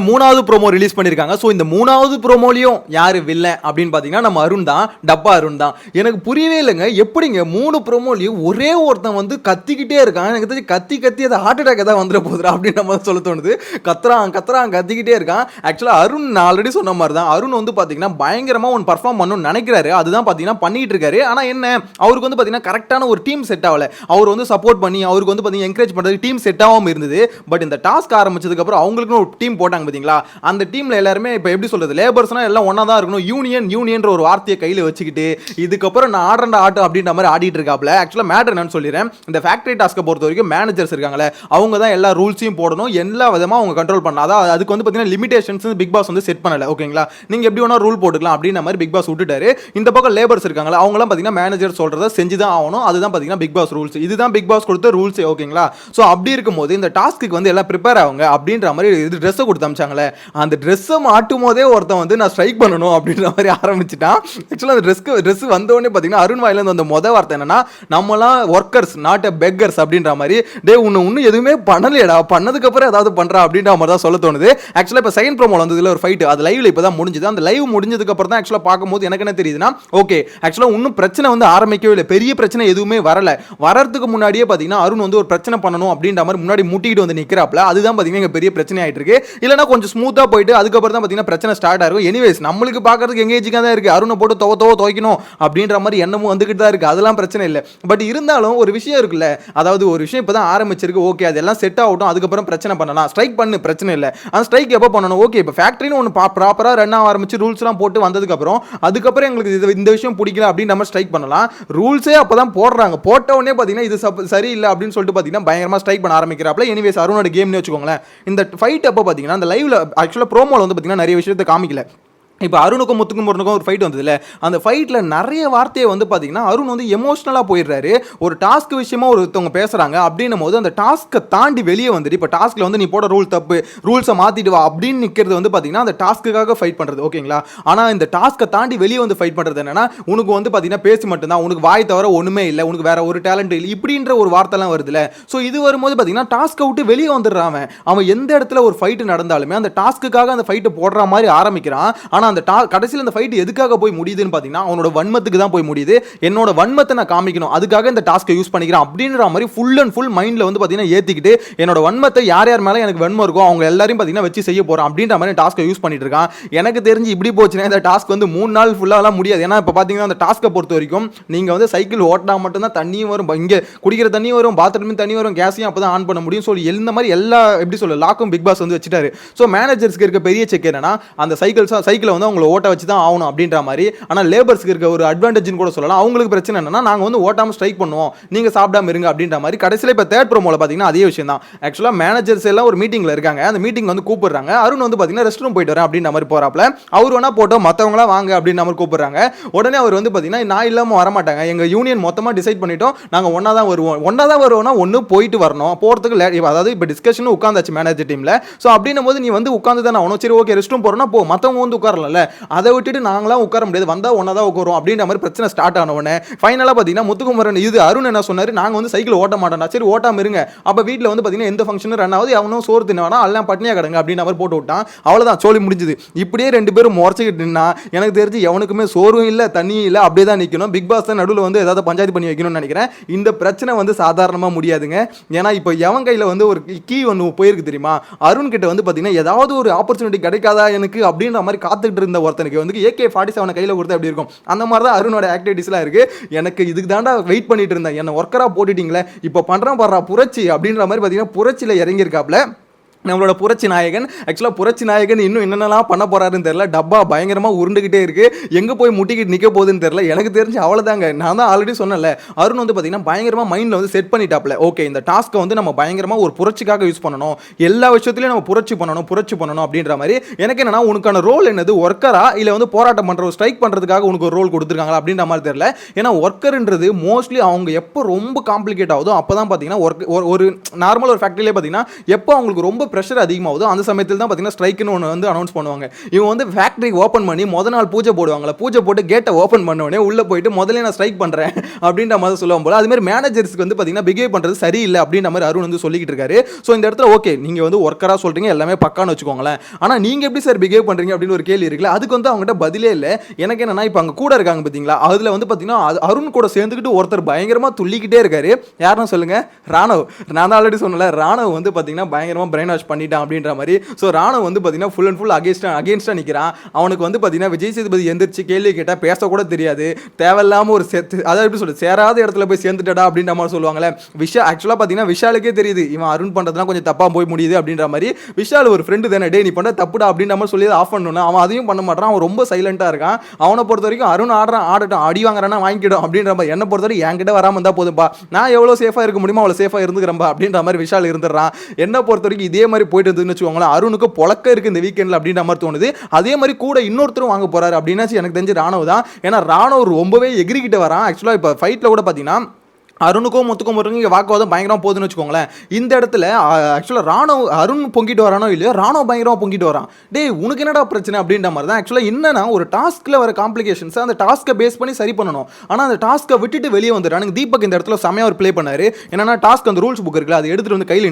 மூணாவது promo release பண்ணிருக்காங்க. So இந்த மூணாவது ப்ரோமோலையும் யாரு வில்லன் அப்படின்னு பார்த்தீங்கன்னா நம்ம அருண் தான், டப்பா அருண் தான். எனக்கு புரியவே இல்லைங்க, எப்படிங்க 3 ப்ரோமோலையும் ஒரே ஒருத்தன் வந்து கத்திக்கிட்டே இருக்கான். எனக்கு தெரிஞ்சு கத்தி கத்தி அதை ஹார்ட் அட்டாக் தான் வந்துட போகுதுரா அப்படின்னு நம்ம சொல்ல தோணுது. கத்துறான் கத்திக்கிட்டே இருக்கான். ஆக்சுவலாக அருண் நான் ஆல்ரெடி சொன்ன மாதிரி தான், அருண் வந்து பார்த்தீங்கன்னா பயங்கரமாக ஒன்று பர்ஃபார்ம் பண்ணணும்னு நினைக்கிறாரு. அதுதான் பார்த்தீங்கன்னா பண்ணிட்டு இருக்காரு. ஆனால் என்ன, அவருக்கு வந்து பார்த்தீங்கன்னா கரெக்டான ஒரு டீம் செட் ஆகல. அவர் வந்து சப்போர்ட் பண்ணி அவருக்கு வந்து பார்த்தீங்கன்னா என்கரேஜ் பண்ணுறது டீம் செட் ஆகாமல் இருந்தது. பட் இந்த டாஸ்க் ஆரம்பிச்சதுக்கு அப்புறம் அவங்களுக்குன்னு ஒரு டீம் போட்டாங்க பாத்தீங்களா, அந்த டீம்ல எல்லாருமே இப்போ எப்படி சொல்றது, லேபர்ஸ்னா எல்லாம் ஒண்ணா தான் இருக்கணும், யூனியன்ற ஒரு வார்த்தையை கையில வச்சுக்கிட்டு இதுக்கப்புறம் நான் ஆடுற ஆட்டம் அப்படின்ற மாதிரி ஆடிட்டு இருக்காப்ல. ஆக்சுவலா மேட்டர் என்னன்னு சொல்லிடுறேன். இந்த ஃபேக்டரி டாஸ்க்கை பொறுத்த வரைக்கும் மேனேஜர்ஸ் இருக்காங்களே, அவங்க தான் எல்லா ரூல்ஸையும் போடணும், எல்லா விதமா அவங்க கண்ட்ரோல் பண்ணலாம். அதாவது அதுக்கு வந்து பாத்தீங்கன்னா லிமிடேஷன்ஸ் பிக் பாஸ் வந்து செட் பண்ணல. ஓகேங்களா, நீங்க எப்படி வேணா ரூல் போட்டுக்கலாம் அப்படின்ற மாதிரி பிக் பாஸ் விட்டுட்டாரு. இந்த பக்கம் லேபர்ஸ் இருக்காங்களா, அவங்க எல்லாம் பாத்தீங்கன்னா மேனேஜர் சொல்றதை செஞ்சுதான் ஆகணும். அதுதான் பாத்தீங்கன்னா பிக் பாஸ் ரூல்ஸ். இதுதான் பிக் பாஸ் கொடுத்த ரூல்ஸ். ஓகேங்களா, சோ அப்படி இருக்கும்போது இந்த டாஸ்க்கு வந்து எல்லாம் ப்ரிப்பேர் ஆகுங்க அப்படின்ற மாதிரி இது ட்ரெஸ் கொடுத்து அமிச்சாங்களே, அந்த ட்ரெஸ்ஸை மாட்டும் போதே ஒருத்தன் வந்து நான் ஸ்ட்ரைக் பண்ணணும் அப்படின்ற மாதிரி ஆரம்பிச்சுட்டான். ஆக்சுவலாக அந்த ட்ரெஸ் வந்தோடனே பார்த்தீங்கன்னா அருண் வாயிலேருந்து அந்த மொதல் வார்த்தை என்னன்னா, நம்மளாம் ஒர்க்கர்ஸ் நாட் அ பெக்கர்ஸ் அப்படின்ற மாதிரி. டே இன்னும் எதுவுமே பண்ணலையடா, பண்ணதுக்கப்புறம் ஏதாவது பண்ணுறா அப்படின்ற மாதிரி தான் சொல்ல தோணுது. ஆக்சுவலாக இப்போ செகண்ட் ப்ரோமோல வந்து இதில் ஒரு ஃபைட், அது லைவ்ல இப்போ தான் முடிஞ்சுது. அந்த லைவ் முடிஞ்சதுக்கப்புறம் தான் ஆக்சுவலாக பார்க்கும்போது எனக்கு என்ன தெரியுதுன்னா, ஓகே ஆக்சுவலாக இன்னும் பிரச்சனை வந்து ஆரம்பிக்கவே இல்லை, பெரிய பிரச்சனை எதுவுமே வரல. வரதுக்கு முன்னாடியே பார்த்தீங்கன்னா அருண் வந்து ஒரு பிரச்சனை பண்ணணும் அப்படின்ற மாதிரி முன்னாடி முட்டிக்கிட்டு வந்து நிற்கிறாப்ல. அதுதான் பார்த்தீங்கன்னா இங்கே பெரிய பிரச்சனை ஆகிட்டு இருக்கு. இல்லைனா கொஞ்சம் ஸ்மூத்தாக போயிட்டு அதுக்கப்புறம் தான் பார்த்தீங்கன்னா பிரச்சனை ஸ்டார்ட் ஆகும். எனிவேஸ் நம்மளுக்கு பார்க்கறதுக்கு எங்கேஜிங்காக தான் இருக்குது, அருணை போட்டு துவைக்கணும் அப்படின்ற மாதிரி எண்ணமும் வந்துக்கிட்டு தான் இருக்குது. அதெல்லாம் பிரச்சனை இல்லை. பட் இருந்தாலும் ஒரு விஷயம் இருக்குல்ல, அதாவது ஒரு விஷயம் இப்போ தான் ஆரம்பிச்சிருக்கு, ஓகே அதெல்லாம் செட் ஆகட்டும், அதுக்கப்புறம் பிரச்சனை பண்ணலாம், ஸ்ட்ரைக் பண்ணு பிரச்சனை இல்லை. அந்த ஸ்ட்ரைக் எப்போ பண்ணணும், ஓகே இப்போ ஃபேக்ட்ரின்னு ஒன்று ப்ராப்பராக ரன் ஆக ஆரம்பிச்சு ரூல்ஸ்லாம் போட்டு வந்ததுக்கப்புறம் அதுக்கப்புறம் எங்களுக்கு இந்த விஷயம் பிடிக்கல அப்படின்னு நம்ம ஸ்ட்ரைக் பண்ணலாம். ரூல்ஸே அப்போ தான் போடுறாங்க, போட்ட உடனே பார்த்தீங்கன்னா இது சரியில்லை அப்படின்னு சொல்லிட்டு பார்த்தீங்கன்னா பயங்கரமாக ஸ்ட்ரைக் பண்ண ஆரம்பிக்கிறாப்ல. எனிவேஸ் அருணோட கேம்னு வச்சுக்கோங்களேன். இந்த ஃபைட் அப்போ பார்த்தீங்கன்னா அந்த லைவ்ல ஆக்சுவலாக ப்ரோமோல வந்து பார்த்தீங்கன்னா நிறைய விஷயத்தை காமிக்கல. இப்போ அருணுக்கும் முத்துக்கும் ஒரு ஃபைட் வந்ததுல, அந்த ஃபைட்டில் நிறைய வார்த்தையை வந்து பார்த்தீங்கன்னா அருண் வந்து எமோஷனலாக போயிடுறாரு. ஒரு டாஸ்க் விஷயமா ஒருத்தவங்க பேசுகிறாங்க அப்படின்னும் போது அந்த டாஸ்க்கை தாண்டி வெளியே வந்துட்டு, இப்போ டாஸ்க்கில் வந்து நீ போட ரூல் தப்பு, ரூல்ஸை மாற்றிட்டு வா அப்படின்னு நிற்கிறது வந்து பார்த்தீங்கன்னா அந்த டாஸ்க்குக்காக ஃபைட் பண்ணுறது. ஓகேங்களா, ஆனால் இந்த டாஸ்க்கை தாண்டி வெளியே வந்து ஃபைட் பண்ணுறது என்னன்னா, உனக்கு வந்து பார்த்தீங்கன்னா பேசி மட்டும்தான், உனக்கு வாய் தவிர ஒன்றுமே இல்லை, உனக்கு வேற ஒரு டேலண்ட் இல்லை இப்படின்ற ஒரு வார்த்தைலாம் வருதுல்ல. ஸோ இது வரும்போது பார்த்தீங்கன்னா டாஸ்க்கை விட்டு வெளியே வந்துடுறான். அவன் எந்த இடத்துல ஒரு ஃபைட்டு நடந்தாலுமே அந்த டாஸ்க்குக்காக அந்த ஃபைட்டை போடுற மாதிரி ஆரம்பிக்கிறான். ஆனால் அந்த கடைசியில் இந்த ஃபைட் எதுக்காக போய் முடியுதுன்னு பார்த்தீங்கன்னா அவனோட வன்மத்துக்கு தான் போய் முடியுது. என்னோட வன்மத்தை நான் காமிக்கணும், அதுக்காக இந்த டாஸ்க்கை யூஸ் பண்ணிக்கிறேன் அப்படின்ற மாதிரி ஃபுல் அண்ட் ஃபுல் மைண்டில் வந்து பார்த்தீங்கன்னா ஏற்றிக்கிட்டு என்னோட வன்மத்தை யார் மேலே எனக்கு வன்மம் இருக்கோ அவங்க எல்லாரையும் பார்த்தீங்கன்னா வச்சு செய்ய போகிறோம் அப்படின்ற மாதிரி டாஸ்க்கை யூஸ் பண்ணிட்டு இருக்கான். எனக்கு தெரிஞ்சு இப்படி போச்சுன்னா இந்த டாஸ்க் வந்து 3 நாள் ஃபுல்லாலாம் முடியாது. ஏன்னா இப்போ பார்த்தீங்கன்னா அந்த டாஸ்க்கை பொறுத்த வரைக்கும் நீங்கள் வந்து சைக்கிள் ஓட்டினா மட்டும்தான் தண்ணியும் வரும், இங்கே குடிக்கிற தண்ணி வரும், பாத்ரூம் தண்ணி வரும், கேஸையும் அப்போ தான் ஆன் பண்ண முடியும். ஸோ இந்த மாதிரி எல்லா எப்படி சொல்ல லாக்கும் பிக் பாஸ் வந்து வச்சுட்டாரு. ஸோ மேனேஜர்ஸ்க்கு இருக்க பெரிய செக் என்னன்னா, அந்த சைக்கிளை வந்து அவங்களை ஓட்ட வச்சு தான் ஆகணும் அப்படின்ற மாதிரி. ஆனால் லேபர்ஸ்க்கு இருக்க ஒரு அட்வான்டேஜ்னு கூட சொல்லலாம். அவங்களுக்கு பிரச்சனை என்னன்னா, நாங்கள் வந்து ஓட்டாமல் ஸ்ட்ரைக் பண்ணுவோம், நீங்கள் சாப்பிடாம இருங்க அப்படின்ற மாதிரி. கடைசியில் இப்போ தேர்ட் ப்ரோமோல பார்த்தீங்கன்னா அதே விஷயம் தான். ஆக்சுவலாக மேனேஜர்ஸ் எல்லாம் ஒரு மீட்டிங்கில் இருக்காங்க, அந்த மீட்டிங் வந்து கூப்பிடுறாங்க. அருண் வந்து பார்த்தீங்கன்னா ரெஸ்ட் ரூம் போயிட்டு வரேன் அப்படின்ற மாதிரி போறாப்ல. அவர் வேணா போட்டோம் மற்றவங்களாம் வாங்க அப்படின்ற மாதிரி கூப்பிடுறாங்க. உடனே அவர் வந்து பார்த்தீங்கன்னா நான் இல்லாமல் வரமாட்டாங்க, எங்கள் யூனியன் மொத்தமாக டிசைட் பண்ணிட்டோம், நாங்கள் ஒன்றா தான் வருவோம்னா ஒன்று போயிட்டு வரணும், போகிறதுக்கு அதாவது இப்போ டிஸ்கஷன் உட்காந்தாச்சு மேனேஜர் டீமில். ஸோ அப்படின்னும் போது நீ வந்து உட்காந்து தானே ஆகணும். சரி ஓகே ரெஸ்ட் ரூம் போகிறோன்னா போ, மற்றவங்க வந்து உட்காரல, அதை விட்டுட்டு நாங்களாம் உட்கார முடியாது, வந்தால் ஒன்றா தான் உட்காரும் அப்படின்ற மாதிரி பிரச்சனை ஸ்டார்ட் ஆன உடனே ஃபைனலாக பார்த்தீங்கன்னா முத்துக்குமரன் இது அருண் என்ன சொன்னார், நாங்கள் வந்து சைக்கிள் ஓட்ட மாட்டோம்டா, சரி ஓட்டாமல் இருங்க, அப்போ வீட்டில் வந்து பார்த்தீங்கன்னா எந்த ஃபங்க்ஷனும் ரன் ஆகுது, அவனும் சோறு தின்ன எல்லாம் பட்னியாக கிடங்க அப்படின்னு அவர் போட்டு விட்டான். அவ்வளோதான் சோழி முடிஞ்சுது. இப்படியே 2 பேரும் முறைச்சிக்கிட்டு நின்னா எனக்கு தெரிஞ்சு எவனுக்குமே சோறும் இல்லை தண்ணியும் இல்லை, அப்படியே தான் நிற்கணும். பிக் பாஸ் தான் நடுவில் வந்து ஏதாவது பஞ்சாயத்து பண்ணி வைக்கணும்னு நினைக்கிறேன். இந்த பிரச்சனை வந்து சாதாரணமாக முடியாதுங்க. ஏன்னா இப்போ எவன் கையில் வந்து ஒரு கீ ஒன்று போயிருக்கு தெரியுமா, அருண் கிட்ட வந்து பார்த்தீங்கன்னா ஏதாவது ஒரு ஆப்பர்ச்சுனிட்டி கிடைக்காதா எனக்கு அப்படின்ற மாதிரி காத்துக்கிட்டு இருந்த ஒருத்தனுக்கு வந்து AK-47 கையில் கொடுத்தா எப்படி இருக்கும், அந்த மாதிரி தான் அருணோட ஆக்டிவிட்டிஸ்லாம் இருக்கு. எனக்கு இதுக்கு தாண்டா வெயிட் பண்ணிட்டு இருந்தேன், என்ன ஒர்க்கராக போட்டுட்டீங்களே, இப்போ பண்ணுறேன் பாடுறா புரட்சி அப்படின்ற மாதிரி பார்த்தீங்கன்னா புரட்சியில் இறங்கியிருக்காப்ல நம்மளோட புரட்சி நாயகன். ஆக்சுவலாக புரட்சி நாயகன் இன்னும் என்னென்னலாம் பண்ண போறாருன்னு தெரியல. டப்பா பயங்கரமாக உருண்டுகிட்டே இருக்கு, எங்கே போய் முட்டிக்கிட்டு நிற்க போகுதுன்னு தெரியல. எனக்கு தெரிஞ்சு அவ்வளோதாங்க. நான் தான் ஆல்ரெடி சொன்னேன்ல, அருண் வந்து பார்த்தீங்கன்னா பயங்கரமாக மைண்டில் வந்து செட் பண்ணிட்டாப்ல. ஓகே இந்த டாஸ்க்கை வந்து நம்ம பயங்கரமாக ஒரு புரட்சிக்காக யூஸ் பண்ணணும், எல்லா விஷயத்துலையும் நம்ம புரட்சி பண்ணணும் அப்படின்ற மாதிரி. எனக்கு என்னன்னா உனக்கான ரோல் என்னது, ஒர்க்கரா இல்லை வந்து போராட்டம் பண்ணுற ஸ்ட்ரைக் பண்ணுறதுக்காக உனக்கு ஒரு ரோல் கொடுத்துருக்காங்களா அப்படின்ற மாதிரி தெரியல. ஏன்னா ஒர்க்கர்ன்றது மோஸ்ட்லி அவங்க எப்போ ரொம்ப காம்ப்ளிகேட் ஆகுதோ அப்போ தான் பார்த்தீங்கன்னா ஒரு நார்மல் ஒரு ஃபேக்ட்ரியிலே பார்த்தீங்கன்னா எப்போ அவங்களுக்கு ரொம்ப ப்ரெஷர் அதிகமாகுதோ அந்த சமயத்தில் தான் பார்த்தீங்கன்னா ஸ்ட்ரைக்குன்னு ஒன்று வந்து அனௌன்ஸ் பண்ணுவாங்க. இவங்க வந்து ஃபேக்ட்ரி ஓப்பன் பண்ணி நாள் பூஜை போடுவாங்களா, பூஜை போட்டு கேட்டை ஓப்பன் பண்ண உடனே உள்ள போயிட்டு முதல்ல நான் ஸ்ட்ரைக் பண்றேன் அப்படின்ற மாதிரி சொல்லுவாங்க போல. அது மாதிரி மேனேஜர்ஸ்க்கு வந்து பார்த்தீங்கன்னா பிஹேவ் பண்றது சரியில்லை அப்படின்ற மாதிரி அருண் வந்து சொல்லிக்கிட்டு இருக்காரு. ஸோ இந்த இடத்துல ஓகே, நீங்க வந்து ஒர்க்கரா சொல்றீங்க, எல்லாமே பக்கான்னு வச்சுக்கோங்களேன். ஆனா நீங்க எப்படி சார் பிஹேவ் பண்றீங்க அப்படின்னு ஒரு கேள்வி இருக்குல்ல, அதுக்கு வந்து அவங்ககிட்ட பதிலே இல்லை. எனக்கு என்னன்னா, இப்போ அங்க கூட இருக்காங்க பார்த்தீங்களா, அதுல வந்து பார்த்தீங்கன்னா அருண் கூட சேர்ந்துக்கிட்டு ஒருத்தர் பயங்கரமா துள்ளிக்கிட்டே இருக்காரு. யாருன்னு சொல்லுங்க? ராணவ். நான் ஆல்ரெடி சொன்னல, ராணவ் வந்து பார்த்தீங்கன்னா பயங்கரமா பிரெயின் வாஷ் பண்ணிட்டான் அப்படின்ற மாதிரி. ஸோ ராணவ் வந்து பார்த்தீங்கன்னா ஃபுல் அண்ட் ஃபுல் அகேன்ஸ்டா நிற்கிறான். அவனுக்கு வந்து பார்த்தீங்கன்னா விஜய் சேதுபதி எந்திரிச்சு கேள்வி கேட்டா பேசக்கூட தெரியாது. தேவையில்லாம ஒரு அதாவது எப்படி சொல்றது, சேராத இடத்துல போய் சேர்ந்துட்டடா அப்படின்ற மாதிரி சொல்லுவாங்களே. ஆக்சுவலா பார்த்தீங்கன்னா விஷாலுக்கே தெரியுது இவன் அருண் பண்றதுலாம் கொஞ்சம் தப்பா போய் முடியுது அப்படின்ற மாதிரி. விஷால் ஒரு ஃப்ரெண்டு தானே, டே நீ பண்ண தப்புடா அப்படின்ற மாதிரி சொல்லி ஆஃப் பண்ணணும். அவன் அதையும் பண்ண மாட்டான். அவன் ரொம்ப சைலண்டா இருக்கான். அவனை பொறுத்த வரைக்கும் அருண் ஆடட்டும், அடி வாங்குறானா வாங்கிக்கிடும் அப்படின்ற மாதிரி. என்ன பொறுத்த வரைக்கும் என்கிட்ட வராம இருந்தா போதும்பா, நான் எவ்வளவு சேஃபா இருக்க முடியுமோ அவ்வளவு சேஃபா இருந்துக்கிறேன்பா அப்படின்ற மாதிரி விஷால் இருந்துடுறான். என்ன பொறுத்த வரைக்கும் இதே மாதிரி போயிட்டு இருந்துன்னு வச்சுக்கோங்களேன், அருணுக்கு பொழக்க இருக்கு இந்த வீக்கெண்ட்ல அப்படின்ற மாதிரி தோணுது. அதே மாதிரி கூட இன்னொருத்தரும் வாங்க போறாரு அப்படின்னா எனக்கு தெரிஞ்சு ராணுவ தான். ஏன்னா ராணுவ ரொம்பவே எகிரிக்கிட்டு வரான். ஆக்சுவலா இப்போ ஃபைட்ல கூட பார்த்தீங்கன்னா அருணுக்கும் முத்துக்கும் இங்கே வாக்குவாதம் பயங்கரமாக போகுதுன்னு வச்சுக்கோங்களேன். இந்த இடத்துல ஆக்சுவலாக அருண் பொங்கிட்டு வரானோ இல்லையோ, ராணுவ பயங்கரமாக பொங்கிட்டு வரான். டே உனக்கு என்னடா பிரச்சனை அப்படின்ற மாதிரி தான். ஆக்சுவலாக என்னன்னா, ஒரு டாஸ்க்கில் வர காம்ப்ளிகேஷன்ஸ் அந்த டாஸ்க்கை பேஸ் பண்ணி சரி பண்ணணும். ஆனால் அந்த டாஸ்க்கை விட்டுட்டு வெளியே வந்துடுறானுங்க. தீபக் இந்த இடத்துல செமையாக ஒரு ப்ளே பண்ணாரு. என்னன்னா, டாஸ்க் அந்த ரூல்ஸ் புக் இருக்குல்ல, அதை எடுத்துகிட்டு வந்து கையில்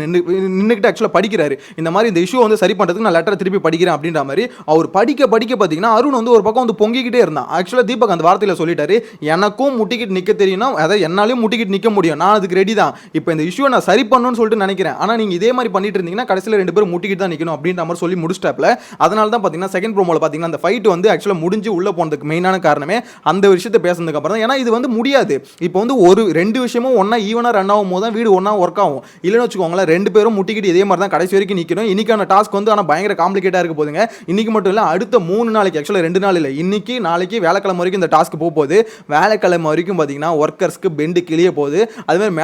நின்றுக்கிட்டு ஆக்சுவலாக படிக்கிறாரு. இந்த மாதிரி இந்த இஷ்யூ வந்து சரி பண்ணுறதுக்கு நான் லெட்டரை திருப்பி படிக்கிறேன் அப்படின்ற மாதிரி அவர் படிக்க பார்த்தீங்கன்னா அருண் வந்து ஒரு பக்கம் வந்து பொங்கிக்கிட்டே இருந்தான். ஆக்சுவலாக தீபக் அந்த வார்த்தையில் சொல்லிட்டாரு, எனக்கும் முட்டிக்கிட்டு நிற்க தெரியும்னா அதாவது என்னாலையும் முட்டிக்கிட்டு நிற்க முடியும், நான் அதுக்கு ரெடி தான். இப்போ இந்த இஷ்யூ நான் சரி பண்ணணும்னு சொல்லிட்டு நினைக்கிறேன். ஆனா நீங்க இதே மாதிரி பண்ணிட்டு இருந்தீங்கன்னா கடைசியில் 2 பேரும் முட்டிக்கிட்டு தான் நிக்கணும் அப்படின்ற மாதிரி சொல்லி முடிச்சிட்டாப்ல. அதனால தான் பாத்தீங்கன்னா செகண்ட் ப்ரோமோல பாத்தீங்கன்னா அந்த ஃபைட் வந்து ஆக்சுவலா முடிஞ்சு உள்ள போனதுக்கு மெயினான காரணமே அந்த விஷயத்தை பேசுனதுக்கு அப்புறம் தான். ஏன்னா இது வந்து முடியாது. இப்போ வந்து ஒரு 2 விஷயமும் ஒண்ணா ஈவனா ரன் ஆகும் போது தான் வீடு ஒண்ணா ஒர்க் ஆகும். இல்லைன்னு வச்சுக்கோங்களேன், 2 பேரும் முட்டிக்கிட்டு இதே மாதிரி தான் கடைசி வரைக்கும் நிக்கணும். இன்னைக்கான டாஸ்க் வந்து ஆனா பயங்கர காம்ப்ளிகேட்டா இருக்க போதுங்க. இன்னைக்கு மட்டும் இல்ல, அடுத்த 3 நாளைக்கு, ஆக்சுவலா 2 நாள் இல்ல, இன்னைக்கு நாளைக்கு வேலைக்கிழமை வரைக்கும் இந்த டாஸ்க் போகுது. வேலைக்கிழமை வரைக்கும் பாத்தீங்கன்னா ஒர்க்கர்ஸ்க்கு பெண்டு கிளிய போகுது. அது மாதிரி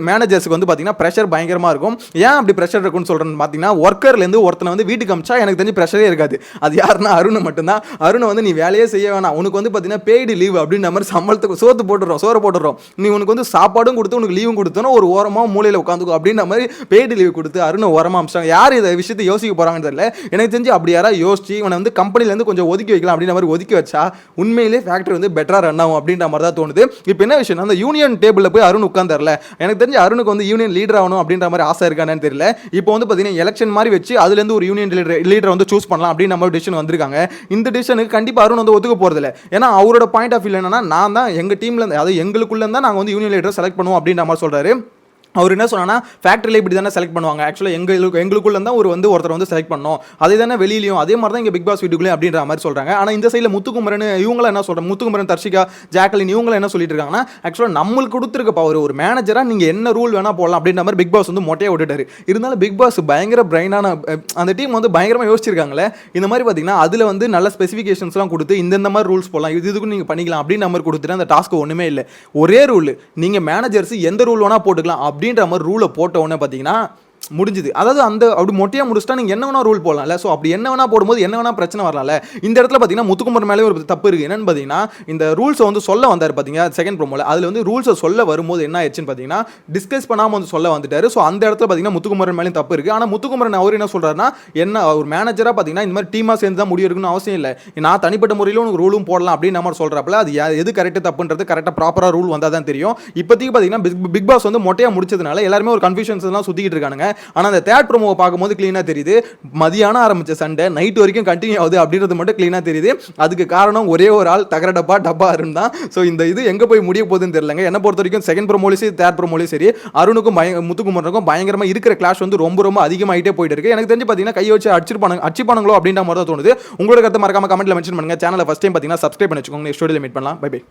மேனேஜர்ஸ்க்கு வந்து பாத்தீங்கன்னா பிரஷர் பயங்கரமா இருக்கும். ஏன் அப்படி பிரஷர் இருக்குன்னு சொல்றேன்னு பாத்தீங்கன்னா, ஒர்க்கர்ல இருந்து ஒருத்தனை வந்து வீட்டுக்கு அமிச்சா எனக்கு தெரிஞ்சு பிரஷரே இருக்காது. அது யாருன்னா அருண் மட்டும்தான். அருண் வந்து நீ வேலையே செய்ய வேணாம், உனக்கு வந்து பாத்தீங்கன்னா பெய்டு லீவ் அப்படின்ற மாதிரி சம்பளத்துக்கு சோறு போட்டுறோம், நீ உனக்கு வந்து சாப்பாடும் கொடுத்து உனக்கு லீவும் கொடுத்தோன்னா ஒரு ஓரமா மூலையில உட்காந்துக்கோ அப்படின்ற மாதிரி பெய்டு லீவ் கொடுத்து அருண் ஓரமா அமிச்சாங்க. யார் இந்த விஷயத்தை யோசிக்க போறாங்கன்னு தெரியல. எனக்கு தெரிஞ்சு அப்படி யாராவது யோசிச்சு இவனை வந்து கம்பெனில இருந்து கொஞ்சம் ஒதுக்கி வைக்கலாம் அப்படின்ற மாதிரி ஒதுக்கி வச்சா உண்மையிலே ஃபேக்டரி வந்து பெட்டரா ரன் ஆகும் அப்படின்ற மாதிரி தான் தோணுது. இப்போ என்ன விஷயம், அந்த யூனியன் டேபிள்ல போய் அருண் உட்கார்ந்தார்ல, எனக்கு தெரிஞ்சு அருணுக்கு வந்து யூனியன் லீடர் ஆகணும் அப்படின்ற மாதிரி ஆசை இருக்கானு தெரியல. இப்போ வந்து பார்த்தீங்கன்னா எலெக்ஷன் மாதிரி வச்சு அதுல இருந்து ஒரு யூனியன் லீடர் வந்து சூஸ் பண்ணலாம் அப்படின்னு நம்ம டிசிஷன் வந்திருக்காங்க. இந்த டிசிஷனுக்கு கண்டிப்பா அருண் வந்து ஒத்துக்க போறது இல்லை. ஏன்னா அவரோட பாயிண்ட் ஆஃப் வியூ என்னன்னா, நான் தான் எங்க டீம்ல இருந்து, அதாவது எங்களுக்குள்ள இருந்தா நாங்க வந்து யூனியன் லீடர் செலக்ட் பண்ணுவோம் அப்படின்ற மாதிரி சொல்றாரு. அவர் என்ன சொன்னா, ஃபேக்டரியில் இப்படி தானே செலக்ட் பண்ணுவாங்க, ஆக்சுவலாக எங்களுக்குள்ள தான் ஒருத்தர் வந்து செலக்ட் பண்ணோம், அதே தானே வெளியிலையும் அதே மாதிரி தான் இங்கே பிக் பாஸ் வீட்டுக்குள்ளே அப்படின்ற மாதிரி சொல்கிறாங்க. ஆனால் இந்த சைடில் முத்துக்குமரன் இவங்கள என்ன சொல்கிறாங்க, முத்துக்குமரன், தர்ஷிகா, ஜாக்லின் இவங்கள என்ன சொல்லிட்டு இருக்காங்கன்னா, ஆக்சுவலாக நம்மளுக்கு கொடுத்துருக்க ஒரு மேனேஜராக நீங்கள் என்ன ரூல் வேணால் போடலாம் அப்படின்ற மாதிரி பிக் பாஸ் வந்து மொட்டையை விட்டுட்டாரு. இருந்தாலும் பிக் பாஸ் பயங்கர பிரைனான அந்த டீம் வந்து பயங்கரமாக யோசிச்சிருக்காங்களே. இந்த மாதிரி பார்த்தீங்கன்னா அதில் வந்து நல்ல ஸ்பெசிஃபிகேஷன்ஸ்லாம் கொடுத்து இந்த மாதிரி ரூல்ஸ் போடலாம், இதுக்கும் நீங்கள் பண்ணிக்கலாம் அப்படின்னு மாதிரி கொடுத்துட்டு அந்த டாஸ்க்கு ஒன்றுமே இல்லை. ஒரே ரூல், நீங்கள் மேனேஜர்ஸ் எந்த ரூல் வேணால் போட்டுக்கலாம் அப்படின்ற மாதிரி ரூலை போட்ட உடனே பார்த்தீங்கன்னா முடிஞ்சுது. அதாவது அந்த அப்படி மொட்டையாக முடிச்சுட்டா நீங்கள் என்ன வேணா ரூல் போடலாம்ல. ஸோ அப்படி என்ன வேணா போடும்போது என்ன வேணா பிரச்சனை வரலாம்ல. இந்த இடத்துல பார்த்தீங்கன்னா முத்துக்குமரன் மேலே ஒரு தப்பு இருக்குது. என்னன்னு பார்த்தீங்கன்னா, இந்த ரூல்ஸை வந்து சொல்ல வந்தார் பார்த்தீங்கன்னா செகண்ட் ப்ரோமோல, அதில் வந்து ரூல்ஸை சொல்ல வரும்போது என்ன ஆயிடுச்சுன்னு பார்த்தீங்கன்னா டிஸ்கஸ் பண்ணாமல் வந்து சொல்ல வந்துட்டாரு. ஸோ அந்த இடத்துல பார்த்தீங்கன்னா முத்துக்குமரன் மேலேயும் தப்பு இருக்குது. ஆனால் முத்துக்குமரன் அவர் என்ன சொல்கிறாருன்னா, என்ன ஒரு மேனேஜராக பார்த்தீங்கன்னா இந்த மாதிரி டீமாக சேர்ந்து தான் முடிவு இருக்குன்னு அவசியம் இல்லை, நான் தனிப்பட்ட முறையில் உனக்கு ரூலும் போடலாம் அப்படின்னு நம்ம சொல்கிறப்பல அது எது கரெக்டு தப்புன்றது கரெக்டாக ப்ராப்பராக ரூல் வந்தால் தான் தெரியும். இப்போதைக்கு பார்த்தீங்கன்னா பிக் பாஸ் வந்து மொட்டையாக முடிச்சதுனால எல்லாருமே ஒரு கன்ஃபியூஷன்ஸ் எல்லாம் சுற்றிக்கிட்டு இருக்கானுங்க. ஆனால் அந்த தேர்ட் ப்ரோமோவை பார்க்கும்போது கிளீனாக தெரியுது, மதியானம் ஆரம்பிச்ச சண்டை நைட் வரைக்கும் கண்டினியூ ஆகுது அப்படின்றது மட்டும் கிளீனாக தெரியுது. அதுக்கு காரணம் ஒரே ஒரு ஆள், தகர டப்பா அருண் தான். ஸோ இந்த இது எங்கே போய் முடிய போகுதுன்னு தெரியலங்க. என்ன பொறுத்த வரைக்கும் செகண்ட் ப்ரோமோலையும் சரி தேர்ட் ப்ரோமோலையும் சரி அருணுக்கும் முத்துக்குமரனுக்கும் பயங்கரமாக இருக்கிற கிளாஷ் வந்து ரொம்ப அதிகமாகிட்டே போயிட்டு இருக்கு. எனக்கு தெரிஞ்சு பார்த்தீங்கன்னா கை வச்சு அடிச்சிருப்பானுங்களோ அப்படின்ற மாதிரி தான் தோணுது. உங்களோட கருத்தை மறக்காம கமெண்ட்ல மென்ஷன் பண்ணுங்க. சேனலை ஃபர்ஸ்ட் டைம் பார்த்தீங்கன்னா சப்ஸ்கிரைப் பண்ணி வச்சுக்கோங்க. நெக்ஸ்ட் வீடியோல மீட் பண்ணலாம். Bye by.